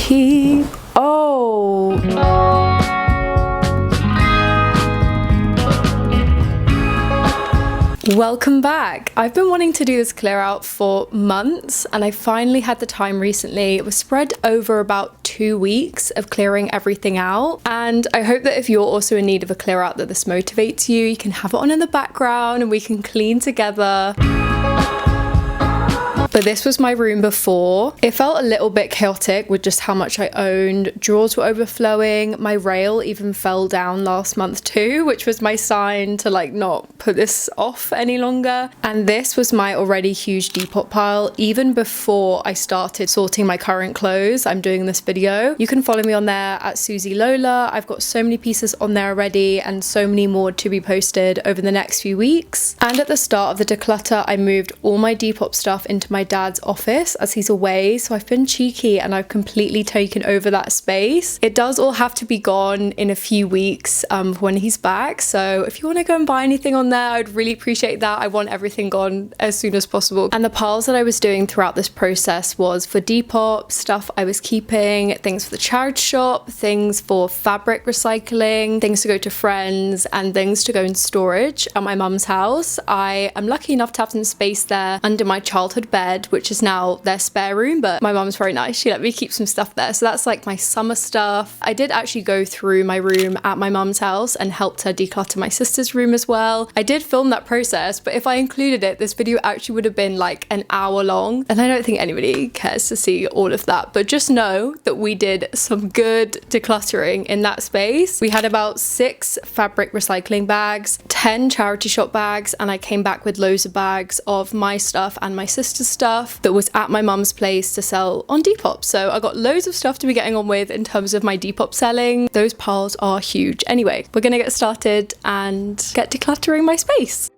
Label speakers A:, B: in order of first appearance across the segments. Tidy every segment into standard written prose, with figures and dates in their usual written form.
A: Keep. Oh. Welcome back. I've been wanting to do this clear out for months and I finally had the time recently. It was spread over about 2 weeks of clearing everything out, and I hope that if you're also in need of a clear out that this motivates you. You can have it on in the background and we can clean together. But this was my room before. It felt a little bit chaotic with just how much I owned. Drawers were overflowing. My rail even fell down last month too, which was my sign to like not put this off any longer. And this was my already huge depop pile even before I started sorting my current clothes. I'm doing this video. You can follow me on there at Susielola. I've got so many pieces on there already and so many more to be posted over the next few weeks. And at the start of the declutter, I moved all my depop stuff into my dad's office as he's away, so I've been cheeky and I've completely taken over that space. It does all have to be gone in a few weeks when he's back, so if you want to go and buy anything on there, I'd really appreciate that. I want everything gone as soon as possible. And the piles that I was doing throughout this process was for depop, stuff I was keeping, things for the charity shop, things for fabric recycling, things to go to friends, and things to go in storage at my mum's house. I am lucky enough to have some space there under my childhood bed, which is now their spare room, but my mum's very nice. She let me keep some stuff there. So that's like my summer stuff. I did actually go through my room at my mum's house and helped her declutter my sister's room as well. I did film that process, but if I included it, this video actually would have been like an hour long, and I don't think anybody cares to see all of that. But just know that we did some good decluttering in that space. We had about 6 fabric recycling bags, 10 charity shop bags, and I came back with loads of bags of my stuff and my sister's stuff that was at my mum's place to sell on Depop. So I got loads of stuff to be getting on with in terms of my Depop selling. Those piles are huge. Anyway, we're gonna get started and get decluttering my space.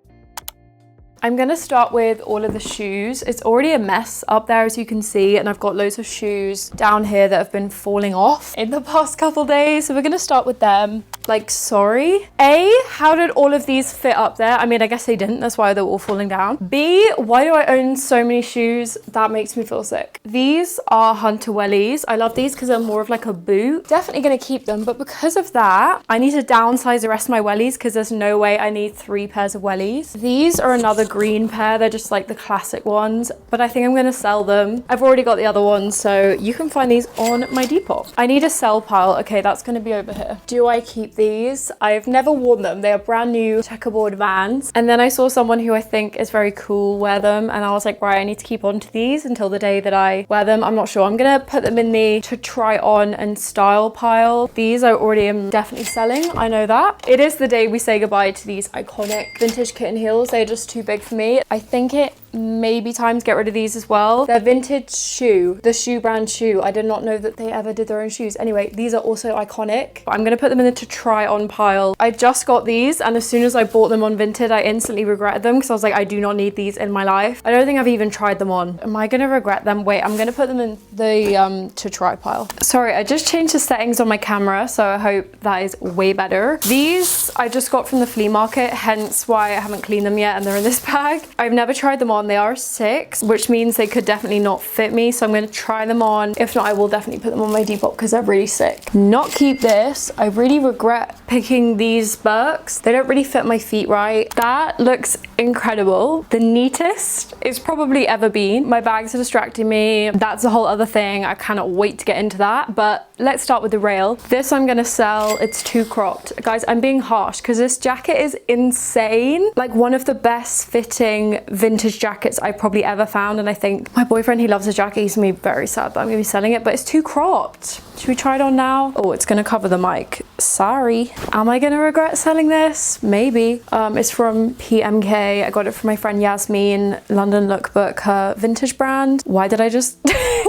A: I'm gonna start with all of the shoes. It's already a mess up there, as you can see, and I've got loads of shoes down here that have been falling off in the past couple days. So we're gonna start with them. Like, sorry. A, how did all of these fit up there? I mean, I guess they didn't, that's why they were all falling down. B, why do I own so many shoes? That makes me feel sick. These are Hunter wellies. I love these because they're more of like a boot. Definitely gonna keep them, but because of that, I need to downsize the rest of my wellies because there's no way I need 3 pairs of wellies. These are another green pair. They're just like the classic ones, but I think I'm gonna sell them. I've already got the other ones, so you can find these on my Depop. I need a sell pile. Okay, that's gonna be over here. Do I keep these? I've never worn them. They are brand new checkerboard Vans, and then I saw someone who I think is very cool wear them, and I was like, right, I need to keep on to these until the day that I wear them. I'm not sure. I'm gonna put them in the to try on and style pile. These I already am definitely selling. I know that. It is the day we say goodbye to these iconic vintage kitten heels. They're just too big for me. I think it may be time to get rid of these as well. They're vintage shoe, the shoe brand shoe. I did not know that they ever did their own shoes. Anyway, these are also iconic. I'm gonna put them in the to try on pile. I just got these, and as soon as I bought them on Vinted, I instantly regretted them because I was like, I do not need these in my life. I don't think I've even tried them on. Am I gonna regret them? Wait, I'm gonna put them in the to try pile. Sorry, I just changed the settings on my camera, so I hope that is way better. These I just got from the flea market, hence why I haven't cleaned them yet, and they're in this bag. I've never tried them on. They are 6, which means they could definitely not fit me, so I'm going to try them on. If not, I will definitely put them on my Depop because they're really sick. Not keep this. I really regret picking these Birks. They don't really fit my feet right. That looks incredible. The neatest it's probably ever been. My bags are distracting me. That's a whole other thing. I cannot wait to get into that, but let's start with the rail. This I'm going to sell. It's too cropped. Guys, I'm being harsh because this jacket is insane. Like one of the best fitting vintage jackets I probably ever found, and I think my boyfriend, he loves the jacket. He's gonna be very sad that I'm gonna be selling it, but it's too cropped. Should we try it on now? Oh, it's gonna cover the mic. Sorry. Am I gonna regret selling this? Maybe. It's from PMK. I got it from my friend Yasmin, London Lookbook, her vintage brand. Why did I just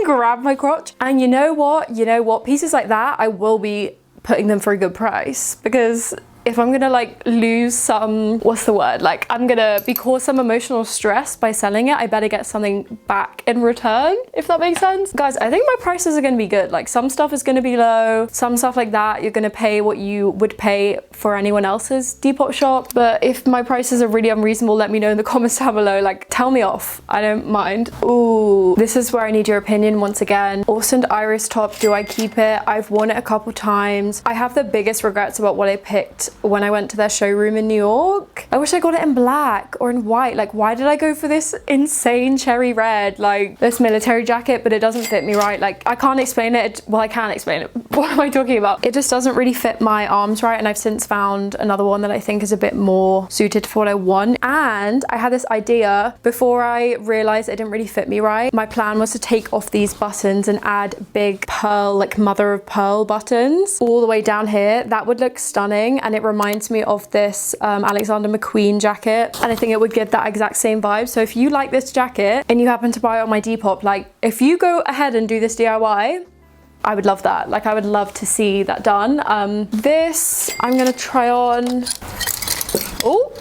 A: grab my crotch? And you know what? Pieces like that, I will be putting them for a good price because if I'm gonna like lose some, what's the word? Like I'm gonna be caused some emotional stress by selling it, I better get something back in return, if that makes sense. Guys, I think my prices are gonna be good. Like some stuff is gonna be low, some stuff like that, you're gonna pay what you would pay for anyone else's Depop shop. But if my prices are really unreasonable, let me know in the comments down below. Like tell me off, I don't mind. Ooh, this is where I need your opinion once again. Orson Iris top, do I keep it? I've worn it a couple times. I have the biggest regrets about what I picked when I went to their showroom in New York. I wish I got it in black or in white. Like why did I go for this insane cherry red, like this military jacket, but it doesn't fit me right. Like I can't explain it. Well, I can explain it. What am I talking about? It just doesn't really fit my arms right, and I've since found another one that I think is a bit more suited for what I want. And I had this idea before I realized it didn't really fit me right. My plan was to take off these buttons and add big pearl, like mother of pearl buttons all the way down here. That would look stunning, and it reminds me of this Alexander McQueen jacket, and I think it would give that exact same vibe. So if you like this jacket and you happen to buy it on my Depop, like if you go ahead and do this DIY, I would love that. Like I would love to see that done. This I'm gonna try on. Oh,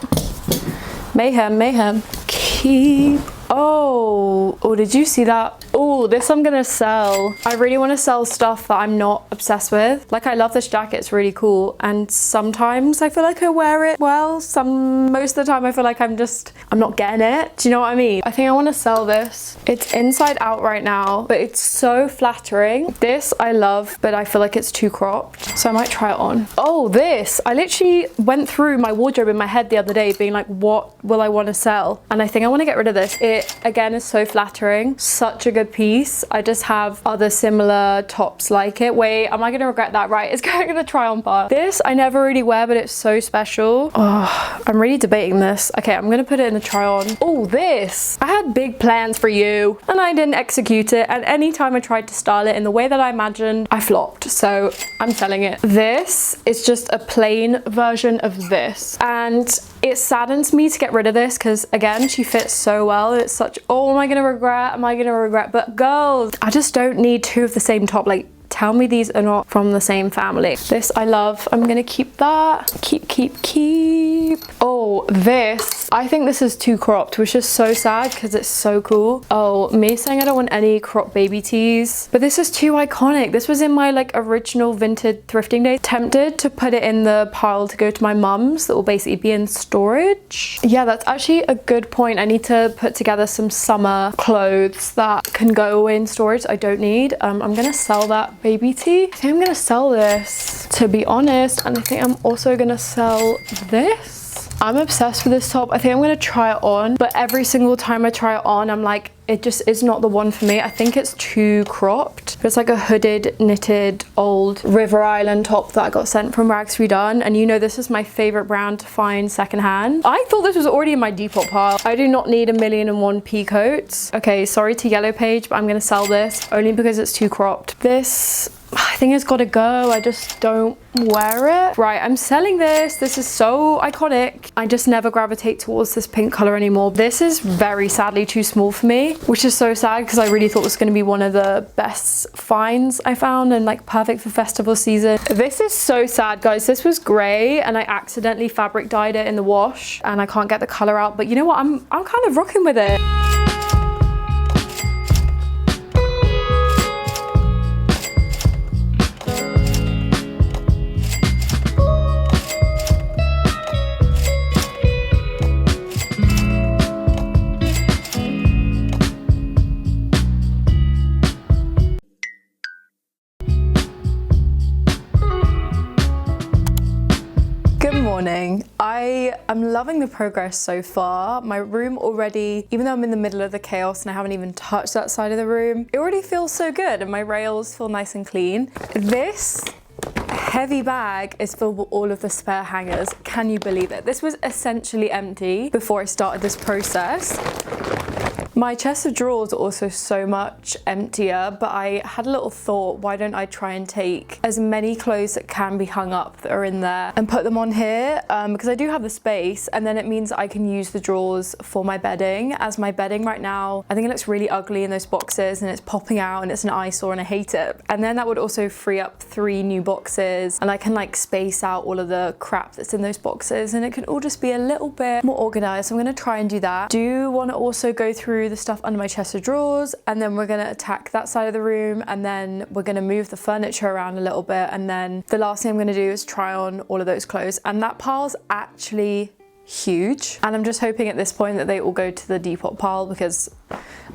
A: mayhem. Keep. Oh, did you see that? Oh, this I'm gonna sell. I really want to sell stuff that I'm not obsessed with. Like I love this jacket, it's really cool, and sometimes I feel like I wear it well. Most of the time I feel like I'm not getting it. Do you know what I mean? I think I want to sell this. It's inside out right now, but it's so flattering. This I love, but I feel like it's too cropped, so I might try it on. Oh, this, I literally went through my wardrobe in my head the other day being like, what will I want to sell? And I think I want to get rid of this. It again is so flattering, such a good piece. I just have other similar tops like it. Wait, am I gonna regret that? Right, it's going to the try on part. This I never really wear, but it's so special. Oh, I'm really debating this. Okay, I'm gonna put it in the try on. Oh, this, I had big plans for you and I didn't execute it, and anytime I tried to style it in the way that I imagined, I flopped, so I'm selling it. This is just a plain version of this, and it saddens me to get rid of this because again, she fits so well. It's such, oh, am I gonna regret? But girls, I just don't need two of the same top. Like tell me these are not from the same family. This I love. I'm gonna keep that. Keep. Oh, this, I think this is too cropped, which is so sad because it's so cool. Oh, me saying I don't want any cropped baby tees, but this is too iconic. This was in my like original vintage thrifting days. Tempted to put it in the pile to go to my mum's that will basically be in storage. Yeah, that's actually a good point. I need to put together some summer clothes that can go away in storage I don't need. I'm gonna sell that baby tee. I think I'm gonna sell this, to be honest, and I think I'm also gonna sell this. I'm obsessed with this top. I think I'm gonna try it on, but every single time I try it on, I'm like, it just is not the one for me. I think it's too cropped. It's like a hooded, knitted, old River Island top that I got sent from Rags Redone, and you know this is my favorite brand to find secondhand. I thought this was already in my Depop pile. I do not need 1,000,001 pea coats. Okay, sorry to Yellow Page, but I'm gonna sell this only because it's too cropped. This, I think it's gotta go. I just don't wear it. Right, I'm selling this. This is so iconic. I just never gravitate towards this pink color anymore. This is very sadly too small for me, which is so sad because I really thought this was going to be one of the best finds I found and like perfect for festival season. This is so sad, guys. This was grey and I accidentally fabric dyed it in the wash and I can't get the color out, but you know what? I'm kind of rocking with it. I am loving the progress so far. My room already, even though I'm in the middle of the chaos and I haven't even touched that side of the room, it already feels so good and my rails feel nice and clean. This heavy bag is filled with all of the spare hangers. Can you believe it? This was essentially empty before I started this process. My chest of drawers are also so much emptier, but I had a little thought, why don't I try and take as many clothes that can be hung up that are in there and put them on here, because I do have the space, and then it means I can use the drawers for my bedding, as my bedding right now, I think it looks really ugly in those boxes and it's popping out and it's an eyesore and I hate it. And then that would also free up 3 new boxes, and I can like space out all of the crap that's in those boxes, and it can all just be a little bit more organized. So I'm going to try and do that. Do want to also go through the stuff under my chest of drawers, and then we're going to attack that side of the room, and then we're going to move the furniture around a little bit, and then the last thing I'm going to do is try on all of those clothes. And that pile's actually huge, and I'm just hoping at this point that they all go to the depop pile because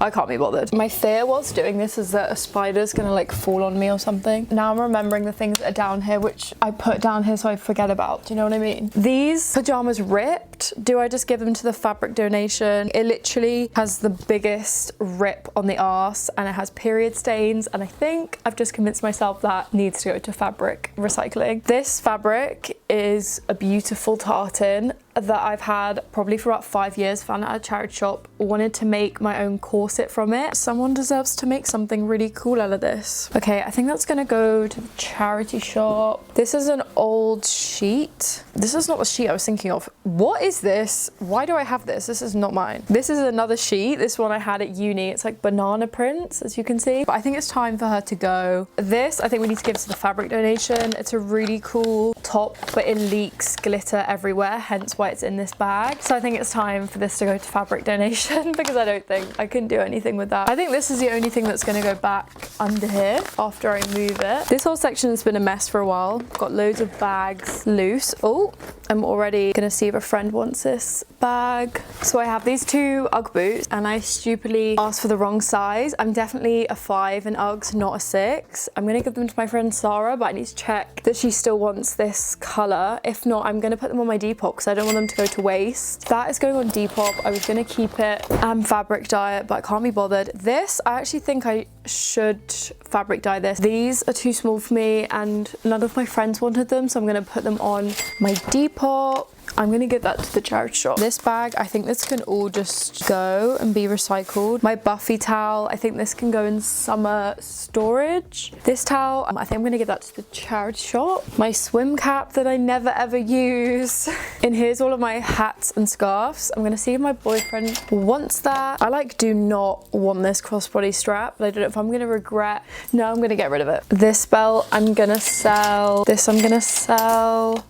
A: I can't be bothered. My fear whilst doing this is that a spider's gonna like fall on me or something. Now I'm remembering the things that are down here, which I put down here so I forget about. Do you know what I mean? These pajamas ripped. Do I just give them to the fabric donation? It literally has the biggest rip on the arse, and it has period stains, and I think I've just convinced myself that needs to go to fabric recycling. This fabric is a beautiful tartan that I've had probably for about 5 years, found it at a charity shop, wanted to make my own corset from it. Someone deserves to make something really cool out of this. Okay, I think that's gonna go to the charity shop. This is an old sheet. This is not the sheet I was thinking of. What is this? Why do I have this? This is not mine. This is another sheet. This one I had at uni. It's like banana prints, as you can see. But I think it's time for her to go. This, I think we need to give to the fabric donation. It's a really cool top, but it leaks glitter everywhere, hence why it's in this bag. So I think it's time for this to go to fabric donation because I don't think I can do anything with that. I think this is the only thing that's going to go back under here after I move it. This whole section has been a mess for a while. Got loads of bags loose. Oh, I'm already going to see if a friend wants this bag. So I have these 2 Ugg boots, and I stupidly asked for the wrong size. I'm definitely a 5 in Uggs, not a 6. I'm going to give them to my friend Sarah, but I need to check that she still wants this colour. If not, I'm going to put them on my depop because I don't want them to go to waste. That is going on depop. I was going to keep it fabric dye it, but I can't be bothered. This, I actually think I should fabric dye this. These are too small for me, and none of my friends wanted them, so I'm going to put them on my depop. I'm gonna give that to the charity shop. This bag, I think this can all just go and be recycled. My Buffy towel, I think this can go in summer storage. This towel, I think I'm gonna give that to the charity shop. My swim cap that I never ever use. And here's all of my hats and scarves. I'm gonna see if my boyfriend wants that. I like do not want this crossbody strap, but I don't know if I'm gonna regret. No, I'm gonna get rid of it. This belt, I'm gonna sell. This I'm gonna sell.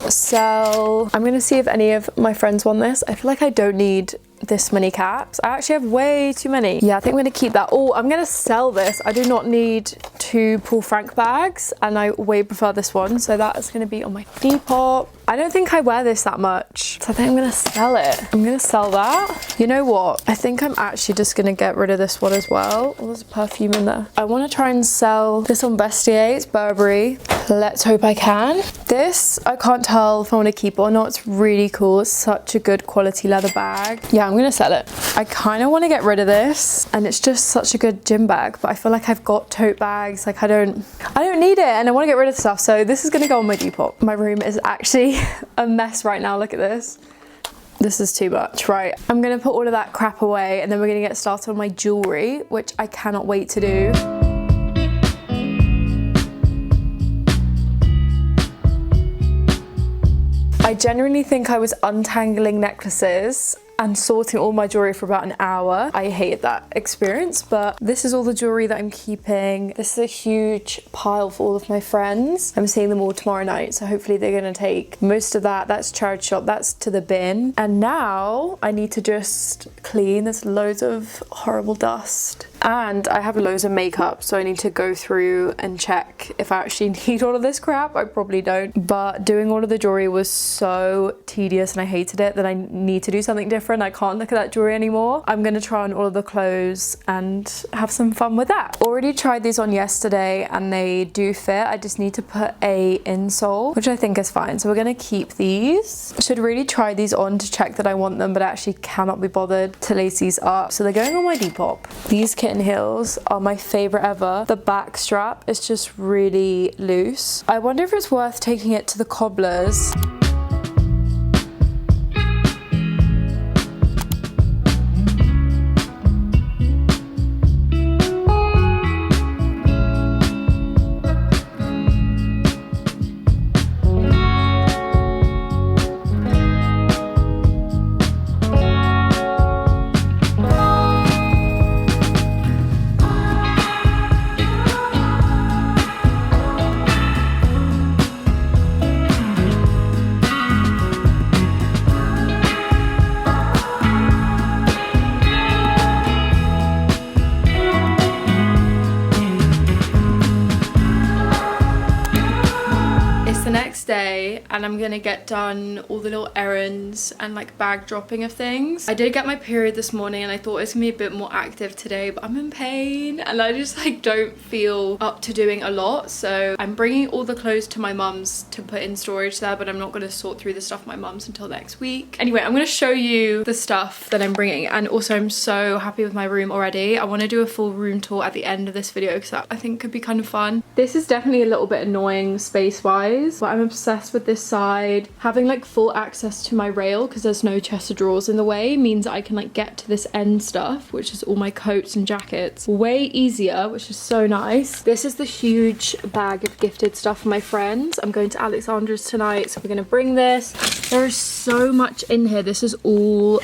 A: I'm gonna see if any of my friends want this. I feel like I don't need this many caps. I actually have way too many. Yeah, I think I'm gonna keep that. Oh, I'm gonna sell this. I do not need 2 Paul Frank bags, and I way prefer this one, so that is gonna be on my Depop. I don't think I wear this that much, so I think I'm gonna sell it. I'm gonna sell that. You know what? I think I'm actually just gonna get rid of this one as well. Oh, there's a perfume in there. I wanna try and sell this on Vestiaire. It's Burberry. Let's hope I can. This, I can't tell if I wanna keep it or not. It's really cool. It's such a good quality leather bag. Yeah, I'm gonna sell it. I kind of want to get rid of this, and it's just such a good gym bag, but I feel like I've got tote bags. Like I don't need it, and I want to get rid of stuff, so this is gonna go on my Depop. My room is actually a mess right now. Look at this. This is too much. Right, I'm gonna put all of that crap away, and then we're gonna get started on my jewelry, which I cannot wait to do. I genuinely think I was untangling necklaces and sorting all my jewelry for about an hour. I hated that experience, but this is all the jewelry that I'm keeping. This is a huge pile for all of my friends. I'm seeing them all tomorrow night, so hopefully they're gonna take most of that. That's charity shop, that's to the bin. And now I need to just clean. There's loads of horrible dust. And I have loads of makeup, so I need to go through and check if I actually need all of this crap. I probably don't. But doing all of the jewelry was so tedious and I hated it that I need to do something different. I can't look at that jewelry anymore. I'm gonna try on all of the clothes and have some fun with that. Already tried these on yesterday and they do fit. I just need to put a insole, which I think is fine. So we're gonna keep these. Should really try these on to check that I want them, but I actually cannot be bothered to lace these up. So they're going on my Depop. These kitten heels are my favorite ever. The back strap is just really loose. I wonder if it's worth taking it to the cobblers. next day and I'm gonna get done all the little errands and like bag dropping of things. I did get my period this morning and I thought it was gonna be a bit more active today, but I'm in pain and I just like don't feel up to doing a lot. So I'm bringing all the clothes to my mum's to put in storage there, but I'm not gonna sort through the stuff at my mum's until next week. Anyway, I'm gonna show you the stuff that I'm bringing, and also I'm so happy with my room already. I want to do a full room tour at the end of this video because that I think could be kind of fun. This is definitely a little bit annoying space wise, but I'm obsessed with this side. Having like full access to my rail because there's no chest of drawers in the way means I can like get to this end stuff, which is all my coats and jackets, way easier, which is so nice. This is the huge bag of gifted stuff for my friends. I'm going to Alexandra's tonight, so we're going to bring this. There is so much in here. This is all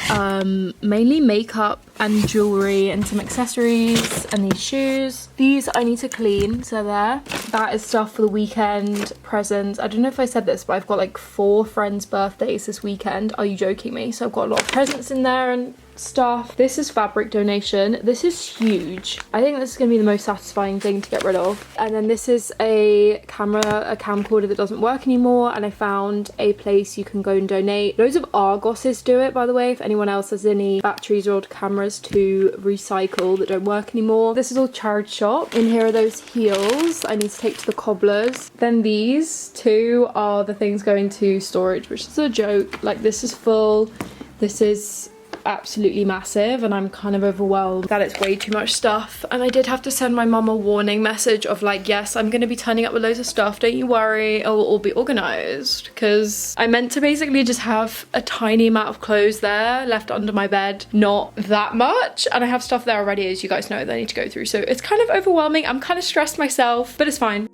A: mainly makeup and jewelry and some accessories, and these shoes. These I need to clean, so there. That is stuff for the weekend, presents. I don't know if I said this, but I've got like 4 friends' birthdays this weekend. Are you joking me? So I've got a lot of presents in there and stuff. This is fabric donation. This is huge. I think this is gonna be the most satisfying thing to get rid of. And then this is a camcorder that doesn't work anymore, and I found a place you can go and donate. Loads of Argoses do it, by the way, if anyone else has any batteries or old cameras to recycle that don't work anymore. This is all charity shop. In here are those heels I need to take to the cobblers. Then these 2 are the things going to storage, which is a joke. Like, this is full. This is absolutely massive, and I'm kind of overwhelmed that it's way too much stuff. And I did have to send my mum a warning message of like, yes, I'm going to be turning up with loads of stuff, don't you worry, it will all be organized, because I meant to basically just have a tiny amount of clothes there left under my bed, not that much, and I have stuff there already, as you guys know, that I need to go through. So it's kind of overwhelming. I'm kind of stressed myself, but it's fine.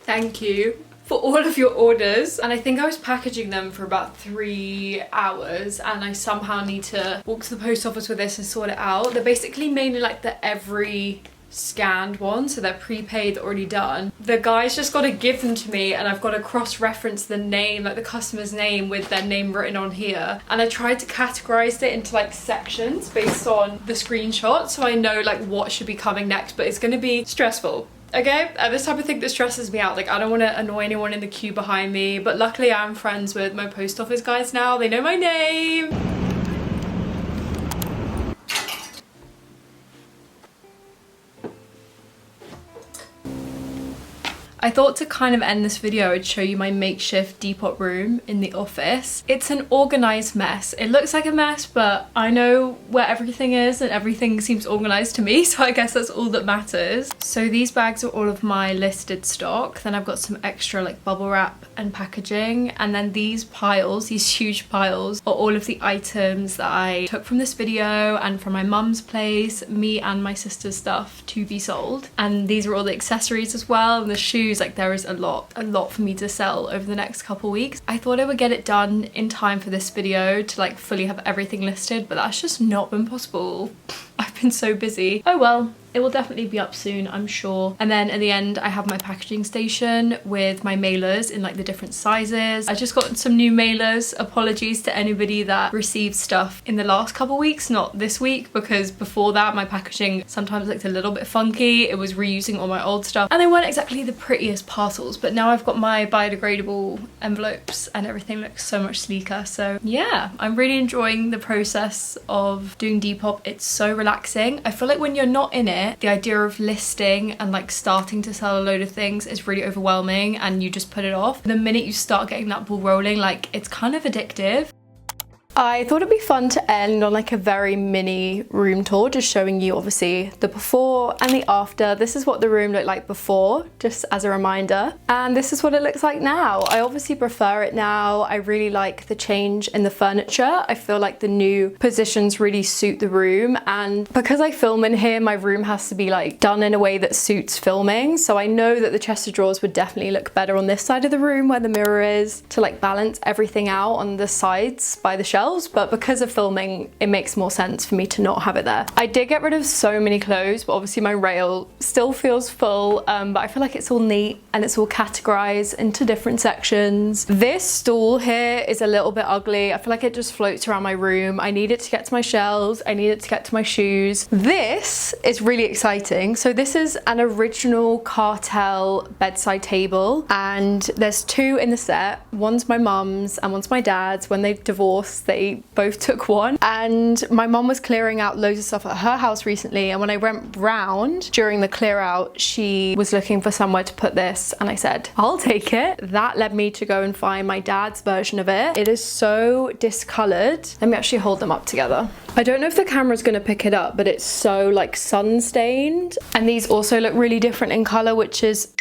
A: Thank you for all of your orders, and I think I was packaging them for about 3 hours, and I somehow need to walk to the post office with this and sort it out. They're basically mainly like the every scanned one, so they're prepaid, already done. The guy's just got to give them to me, and I've got to cross-reference the name, like the customer's name, with their name written on here. And I tried to categorize it into like sections based on the screenshot, so I know like what should be coming next, but it's going to be stressful. Okay, this type of thing that stresses me out. Like, I don't want to annoy anyone in the queue behind me, but luckily I'm friends with my post office guys now. They know my name. I thought to kind of end this video, I'd show you my makeshift depop room in the office. It's an organized mess. It looks like a mess, but I know where everything is and everything seems organized to me, so I guess that's all that matters. So these bags are all of my listed stock. Then I've got some extra like bubble wrap and packaging, and then these piles, these huge piles, are all of the items that I took from this video and from my mum's place, me and my sister's stuff to be sold. And these are all the accessories as well, and the shoes. Like, there is a lot for me to sell over the next couple weeks. I thought I would get it done in time for this video to like fully have everything listed, but that's just not been possible. I've been so busy. Oh well, it will definitely be up soon, I'm sure. And then at the end, I have my packaging station with my mailers in like the different sizes. I just got some new mailers. Apologies to anybody that received stuff in the last couple weeks, not this week, because before that my packaging sometimes looked a little bit funky. It was reusing all my old stuff and they weren't exactly the prettiest parcels, but now I've got my biodegradable envelopes and everything looks so much sleeker. So yeah, I'm really enjoying the process of doing Depop. It's so relaxing. I feel like when you're not in it, the idea of listing and like starting to sell a load of things is really overwhelming and you just put it off. The minute you start getting that ball rolling, like, it's kind of addictive. I thought it'd be fun to end on like a very mini room tour, just showing you obviously the before and the after. This is what the room looked like before, just as a reminder, and this is what it looks like now. I obviously prefer it now. I really like the change in the furniture. I feel like the new positions really suit the room, and because I film in here, my room has to be like done in a way that suits filming, so I know that the chest of drawers would definitely look better on this side of the room where the mirror is, to like balance everything out on the sides by the shelf. shelves, but because of filming, it makes more sense for me to not have it there. I did get rid of so many clothes, but obviously my rail still feels full, but I feel like it's all neat and it's all categorized into different sections. This stool here is a little bit ugly. I feel like it just floats around my room. I need it to get to my shelves. I need it to get to my shoes. This is really exciting. So this is an original Cartel bedside table, and there's two in the set. One's my mum's and one's my dad's. When they divorced, they both took one, and my mum was clearing out loads of stuff at her house recently, and when I went round during the clear out, she was looking for somewhere to put this, and I said, I'll take it. That led me to go and find my dad's version of it. It is so discolored. Let me actually hold them up together. I don't know if the camera's gonna pick it up, but it's so like sun stained, and these also look really different in color, which is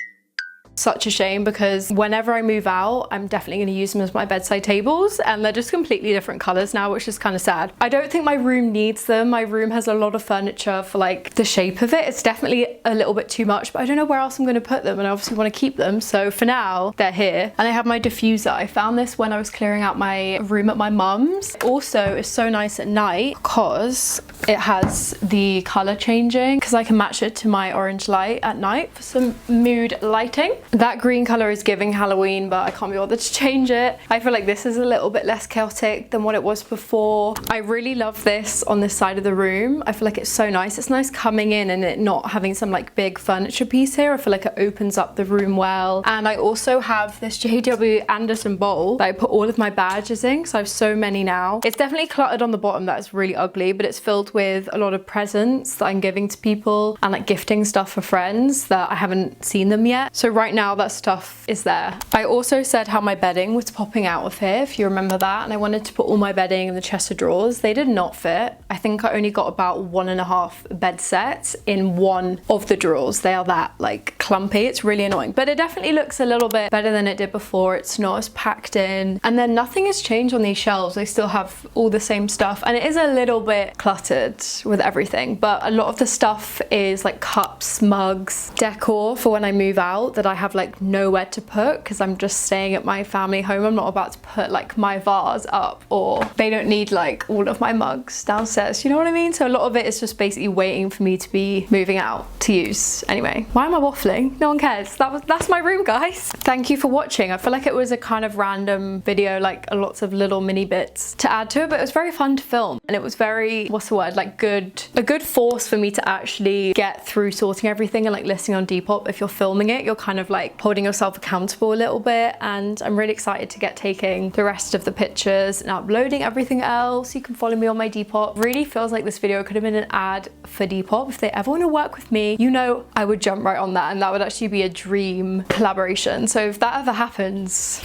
A: such a shame because whenever I move out, I'm definitely going to use them as my bedside tables, and they're just completely different colors now, which is kind of sad. I don't think my room needs them. My room has a lot of furniture for like the shape of it. It's definitely a little bit too much, but I don't know where else I'm going to put them, and I obviously want to keep them. So for now, they're here. And I have my diffuser. I found this when I was clearing out my room at my mum's. Also, it's so nice at night because it has the color changing, because I can match it to my orange light at night for some mood lighting. That green color is giving Halloween, but I can't be bothered to change it. I feel like this is a little bit less chaotic than what it was before. I really love this on this side of the room. I feel like it's so nice. It's nice coming in and it not having some like big furniture piece here. I feel like it opens up the room well. And I also have this JW Anderson bowl that I put all of my badges in, because I have so many now. It's definitely cluttered on the bottom. That is really ugly, but it's filled with a lot of presents that I'm giving to people and like gifting stuff for friends that I haven't seen them yet. So right now that stuff is there. I also said how my bedding was popping out of here, if you remember that, and I wanted to put all my bedding in the chest of drawers. They did not fit. I think I only got about 1.5 bed sets in one of the drawers. They are that like clumpy. It's really annoying, but it definitely looks a little bit better than it did before. It's not as packed in, and then nothing has changed on these shelves. They still have all the same stuff, and it is a little bit cluttered with everything, but a lot of the stuff is like cups, mugs, decor for when I move out that I have like nowhere to put because I'm just staying at my family home. I'm not about to put like my vase up, or they don't need like all of my mugs downstairs, you know what I mean? So a lot of it is just basically waiting for me to be moving out to use. Anyway, why am I waffling? No one cares. That's my room, guys. Thank you for watching. I feel like it was a kind of random video, like lots of little mini bits to add to it, but it was very fun to film, and it was very, what's the word, like a good force for me to actually get through sorting everything. And like listening on Depop, if you're filming it, you're kind of like holding yourself accountable a little bit, and I'm really excited to get taking the rest of the pictures and uploading everything else. You can follow me on my Depop. Really feels like this video could have been an ad for Depop. If they ever want to work with me, you know I would jump right on that, and that would actually be a dream collaboration. So if that ever happens,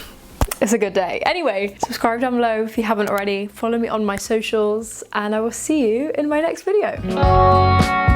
A: it's a good day. Anyway, subscribe down below if you haven't already. Follow me on my socials, and I will see you in my next video.